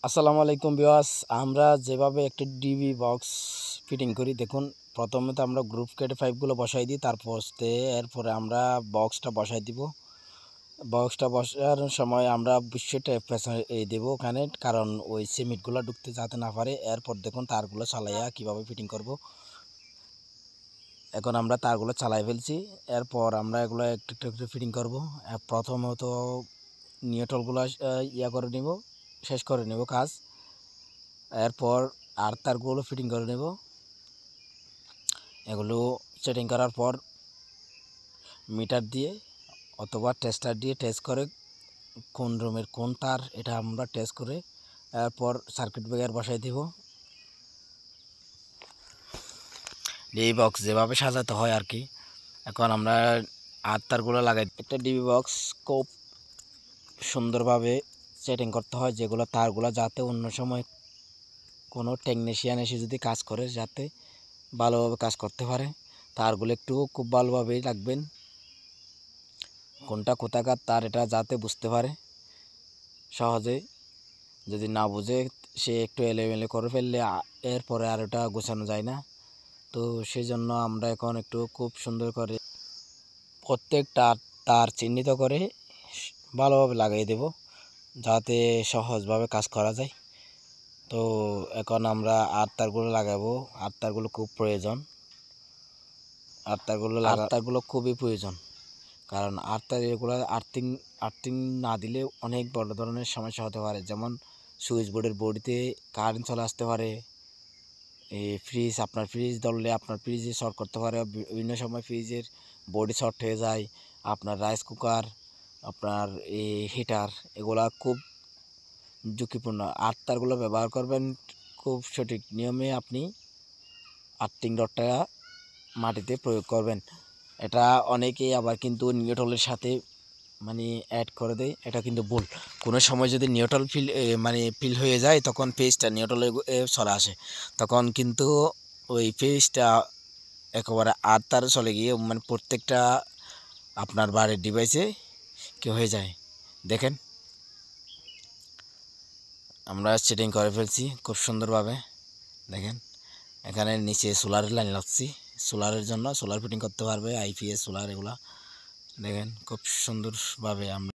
আসসালামু আলাইকুম ভিউয়ার্স, আমরা যেভাবে একটা ডিবি বক্স ফিটিং করি দেখুন। প্রথমে তো আমরা গ্রুপ কেটে পাইপগুলো বসাই দিই, এরপরে আমরা বক্সটা বসাই দিব। বক্সটা বসার সময় আমরা 20টা প্রেসার দেবো ওখানে, কারণ ওই সিমেন্টগুলো ঢুকতে যাতে না পারে। এরপর দেখুন তারগুলো চালাইয়া কিভাবে ফিটিং করব। এখন আমরা তারগুলো চালাই ফেলছি। এরপর আমরা এগুলো একটু একটু একটু ফিটিং করব। প্রথমত নিউট্রালগুলো করে নিব, শেষ করে নেব কাজ। এরপর আর তারগুলো ফিটিং করে নেব। এগুলো সেটিং করার পর মিটার দিয়ে অথবা টেস্টার দিয়ে টেস্ট করে কোন রুমের কোন তার এটা আমরা টেস্ট করে এরপর সার্কিট ব্রেকার বসাই দেব। ডিবি বক্স যেভাবে সাজাতে হয় আর কি। এখন আমরা আর তারগুলো লাগাই। একটা ডিবি বক্স খুব সুন্দরভাবে সেটিং করতে হয়, যেগুলো তারগুলো যাতে অন্য সময় কোনো টেকনিশিয়ান এসে যদি কাজ করে যাতে ভালোভাবে কাজ করতে পারে। তারগুলো একটু খুব ভালোভাবেই রাখবেন, কোনটা কোথাকার তার এটা যাতে বুঝতে পারে সহজে। যদি না বুঝে সে একটু এলোমেলো করে ফেললে এরপরে আর ওটা গোছানো যায় না। তো সেই জন্য আমরা এখন একটু খুব সুন্দর করে প্রত্যেকটা তার চিহ্নিত করে ভালোভাবে লাগিয়ে দেব, যাতে সহজভাবে কাজ করা যায়। তো এখন আমরা আর তারগুলো লাগাবো। আর তারগুলো খুব প্রয়োজন, আর তারগুলো খুবই প্রয়োজন, কারণ আর তার এগুলো আর্থিং না দিলে অনেক বড় ধরনের সমস্যা হতে পারে। যেমন সুইচ বোর্ডের বডিতে কারেন্ট চলে আসতে পারে, এই ফ্রিজ আপনার ফ্রিজ ধরলে আপনার ফ্রিজে শর্ট করতে পারে, বিভিন্ন সময় ফ্রিজের বডি শর্ট হয়ে যায়। আপনার রাইস কুকার, আপনার এই হিটার, এগুলা খুব ঝুঁকিপূর্ণ। আর তারগুলো ব্যবহার করবেন খুব সঠিক নিয়মে। আপনি আর্থিং রডটা মাটিতে প্রয়োগ করবেন। এটা অনেকেই আবার কিন্তু নিউট্রালের সাথে অ্যাড করে দেয়, এটা কিন্তু ভুল। কোনো সময় যদি নিউট্রাল ফিল হয়ে যায় তখন পেজটা নিউট্রালে চলে আসে, তখন কিন্তু ওই পেজটা একেবারে আর তার চলে গিয়ে প্রত্যেকটা আপনার বাড়ির ডিভাইসে কি হয়ে যায় দেখেন। আমরা সেটিং করে ফেলছি খুব সুন্দরভাবে। দেখেন এখানে নিচে সোলারের লাইন লাগছি, সোলারের জন্য সোলার ফিটিং করতে পারবে, আইপিএস সোলার এগুলা। দেখেন খুব সুন্দরভাবে আমরা